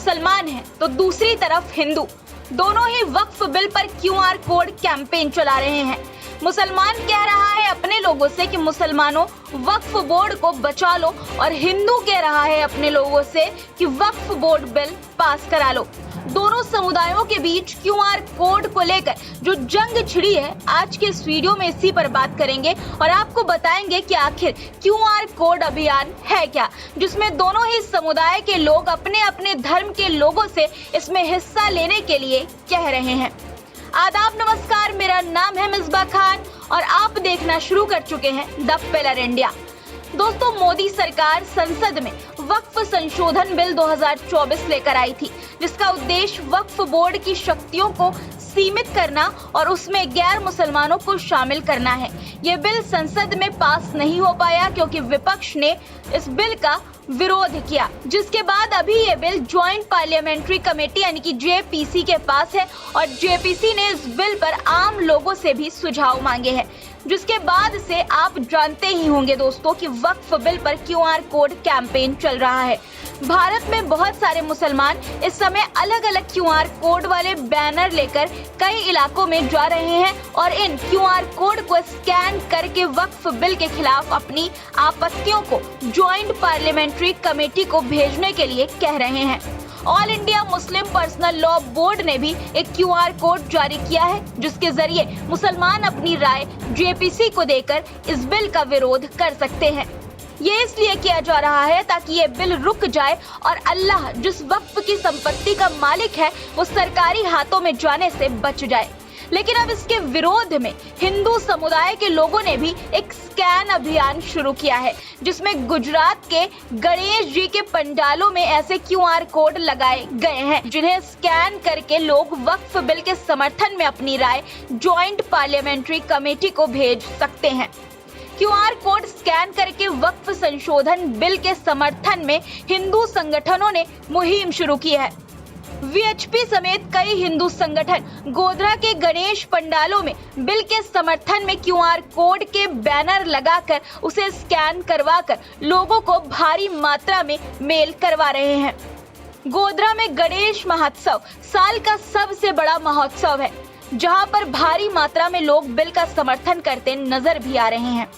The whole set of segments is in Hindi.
मुसलमान हैं तो दूसरी तरफ हिंदू, दोनों ही वक्फ बिल पर क्यूआर कोड कैंपेन चला रहे हैं। मुसलमान कह रहा है अपने लोगों से कि मुसलमानों वक्फ बोर्ड को बचा लो, और हिंदू कह रहा है अपने लोगों से कि वक्फ बोर्ड बिल पास करा लो। दोनों समुदायों के बीच क्यूआर कोड को लेकर जो जंग छिड़ी है, आज के इस वीडियो में इसी पर बात करेंगे और आपको बताएंगे कि आखिर क्यूआर कोड अभियान है क्या, जिसमें दोनों ही समुदाय के लोग अपने अपने धर्म के लोगों से इसमें हिस्सा लेने के लिए कह रहे हैं। आदाब, नमस्कार, मेरा नाम है मिसबा खान और आप देखना शुरू कर चुके हैं द पिलर इंडिया। दोस्तों, मोदी सरकार संसद में वक्फ संशोधन बिल 2024 लेकर आई थी, जिसका उद्देश्य वक्फ बोर्ड की शक्तियों को सीमित करना और उसमें गैर मुसलमानों को शामिल करना है। ये बिल संसद में पास नहीं हो पाया क्योंकि विपक्ष ने इस बिल का विरोध किया, जिसके बाद अभी ये बिल ज्वाइंट पार्लियामेंट्री कमेटी यानी कि जेपीसी के पास है और जेपीसी ने इस बिल पर आम लोगों से भी सुझाव मांगे हैं, जिसके बाद से आप जानते ही होंगे दोस्तों कि वक्फ बिल पर क्यूआर कोड कैंपेन चल रहा है। भारत में बहुत सारे मुसलमान इस समय अलग अलग क्यूआर कोड वाले बैनर लेकर कई इलाकों में जा रहे हैं और इन क्यूआर कोड को स्कैन करके वक्फ बिल के खिलाफ अपनी आपत्तियों को ज्वाइंट पार्लियामेंट्री कमेटी को भेजने के लिए कह रहे हैं। All India Muslim personal law board ने भी एक क्यूआर कोड जारी किया है, जिसके जरिए मुसलमान अपनी राय जेपीसी को देकर इस बिल का विरोध कर सकते हैं। ये इसलिए किया जा रहा है ताकि ये बिल रुक जाए और अल्लाह जिस वक्फ की संपत्ति का मालिक है वो सरकारी हाथों में जाने से बच जाए। लेकिन अब इसके विरोध में हिंदू समुदाय के लोगों ने भी एक स्कैन अभियान शुरू किया है, जिसमें गुजरात के गणेश जी के पंडालों में ऐसे क्यूआर कोड लगाए गए हैं, जिन्हें स्कैन करके लोग वक्फ बिल के समर्थन में अपनी राय ज्वाइंट पार्लियामेंट्री कमेटी को भेज सकते हैं। क्यूआर कोड स्कैन करके वक्फ संशोधन बिल के समर्थन में हिंदू संगठनों ने मुहिम शुरू की है। वीएचपी समेत कई हिंदू संगठन गोधरा के गणेश पंडालों में बिल के समर्थन में क्यूआर कोड के बैनर लगाकर उसे स्कैन करवाकर लोगों को भारी मात्रा में मेल करवा रहे हैं। गोधरा में गणेश महोत्सव साल का सबसे बड़ा महोत्सव है, जहां पर भारी मात्रा में लोग बिल का समर्थन करते नजर भी आ रहे हैं।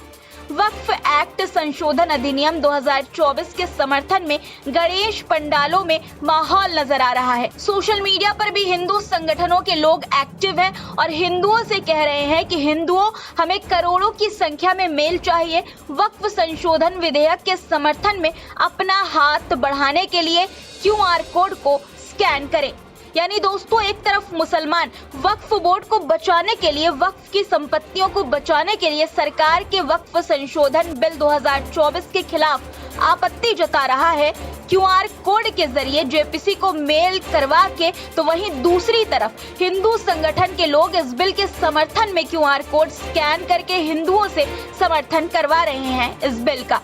वक्फ एक्ट संशोधन अधिनियम 2024 के समर्थन में गणेश पंडालों में माहौल नजर आ रहा है। सोशल मीडिया पर भी हिंदू संगठनों के लोग एक्टिव हैं और हिंदुओं से कह रहे हैं कि हिंदुओं, हमें करोड़ों की संख्या में मेल चाहिए। वक्फ संशोधन विधेयक के समर्थन में अपना हाथ बढ़ाने के लिए क्यूआर कोड को स्कैन करें। यानी दोस्तों, एक तरफ मुसलमान वक्फ बोर्ड को बचाने के लिए, वक्फ की संपत्तियों को बचाने के लिए सरकार के वक्फ संशोधन बिल 2024 के खिलाफ आपत्ति जता रहा है क्यूआर कोड के जरिए जेपीसी को मेल करवा के, तो वहीं दूसरी तरफ हिंदू संगठन के लोग इस बिल के समर्थन में क्यूआर कोड स्कैन करके हिंदुओं से समर्थन करवा रहे हैं इस बिल का।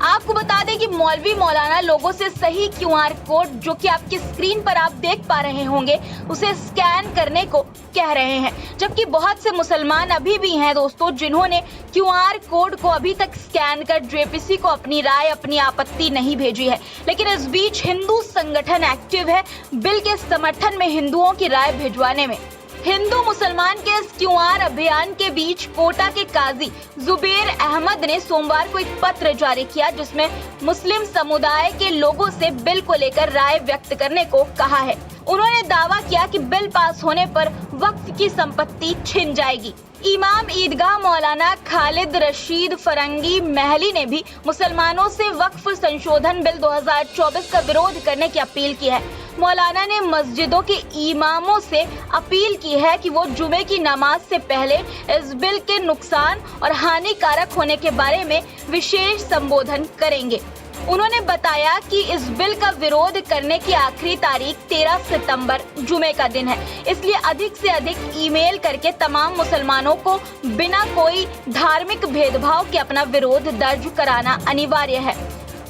आपको बता दें कि मौलवी मौलाना लोगों से सही क्यूआर कोड, जो कि आपकी स्क्रीन पर आप देख पा रहे होंगे, उसे स्कैन करने को कह रहे हैं, जबकि बहुत से मुसलमान अभी भी हैं दोस्तों जिन्होंने क्यूआर कोड को अभी तक स्कैन कर जेपीसी को अपनी राय, अपनी आपत्ति नहीं भेजी है। लेकिन इस बीच हिंदू संगठन एक्टिव है बिल के समर्थन में हिंदुओं की राय भिजवाने में। हिंदू मुसलमान के इस क्यूआर अभियान के बीच कोटा के काजी जुबेर अहमद ने सोमवार को एक पत्र जारी किया, जिसमें मुस्लिम समुदाय के लोगों से बिल को लेकर राय व्यक्त करने को कहा है। उन्होंने दावा किया कि बिल पास होने पर वक्फ की संपत्ति छिन जाएगी। इमाम ईदगाह मौलाना खालिद रशीद फरंगी महली ने भी मुसलमानों से वक्फ संशोधन बिल 2024 का विरोध करने की अपील की है। मौलाना ने मस्जिदों के इमामों से अपील की है कि वो जुमे की नमाज से पहले इस बिल के नुकसान और हानिकारक होने के बारे में विशेष संबोधन करेंगे। उन्होंने बताया कि इस बिल का विरोध करने की आखिरी तारीख 13 सितंबर जुमे का दिन है, इसलिए अधिक से अधिक ईमेल करके तमाम मुसलमानों को बिना कोई धार्मिक भेदभाव के अपना विरोध दर्ज कराना अनिवार्य है।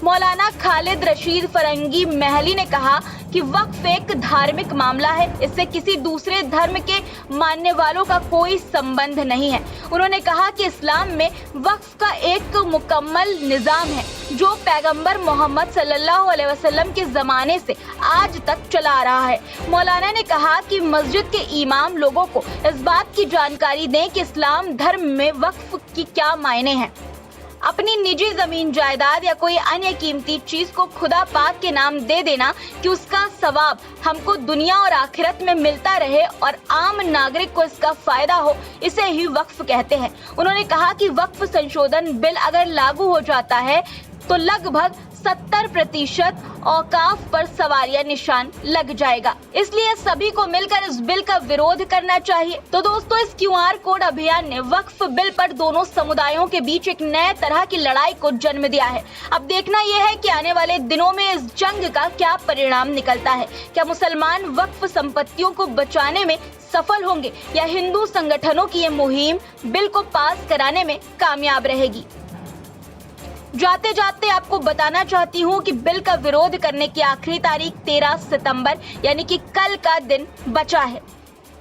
मौलाना खालिद रशीद फरंगी महली ने कहा कि वक्फ एक धार्मिक मामला है, इससे किसी दूसरे धर्म के मानने वालों का कोई संबंध नहीं है। उन्होंने कहा कि इस्लाम में वक्फ का एक मुकम्मल निज़ाम है जो पैगंबर मोहम्मद सल्लल्लाहु अलैहि वसल्लम के ज़माने से आज तक चला आ रहा है। मौलाना ने कहा कि मस्जिद के इमाम लोगों को इस बात की जानकारी दें कि इस्लाम धर्म में वक्फ की क्या मायने हैं। अपनी निजी जमीन जायदाद या कोई अन्य कीमती चीज को खुदा पाक के नाम दे देना कि उसका सवाब हमको दुनिया और आखिरत में मिलता रहे और आम नागरिक को इसका फायदा हो, इसे ही वक्फ कहते हैं। उन्होंने कहा कि वक्फ संशोधन बिल अगर लागू हो जाता है तो लगभग 70% औकाफ पर सवारिया निशान लग जाएगा, इसलिए सभी को मिलकर इस बिल का विरोध करना चाहिए। तो दोस्तों, इस QR कोड अभियान ने वक्फ बिल पर दोनों समुदायों के बीच एक नए तरह की लड़ाई को जन्म दिया है। अब देखना यह है कि आने वाले दिनों में इस जंग का क्या परिणाम निकलता है। क्या मुसलमान वक्फ संपत्तियों को बचाने में सफल होंगे या हिंदू संगठनों की ये मुहिम बिल को पास कराने में कामयाब रहेगी। जाते जाते आपको बताना चाहती हूँ कि बिल का विरोध करने की आखिरी तारीख 13 सितंबर यानी कि कल का दिन बचा है।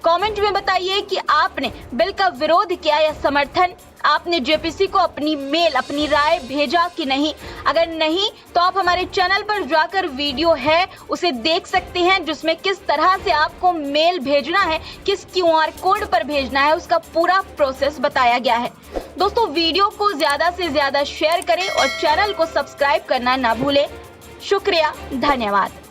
कमेंट में बताइए कि आपने बिल का विरोध किया या समर्थन। आपने जेपीसी को अपनी मेल, अपनी राय भेजा कि नहीं? अगर नहीं तो आप हमारे चैनल पर जाकर वीडियो है उसे देख सकते हैं, जिसमें किस तरह से आपको मेल भेजना है, किस QR कोड पर भेजना है, उसका पूरा प्रोसेस बताया गया है। दोस्तों, वीडियो को ज्यादा से ज्यादा शेयर करें और चैनल को सब्सक्राइब करना ना भूलें। शुक्रिया, धन्यवाद।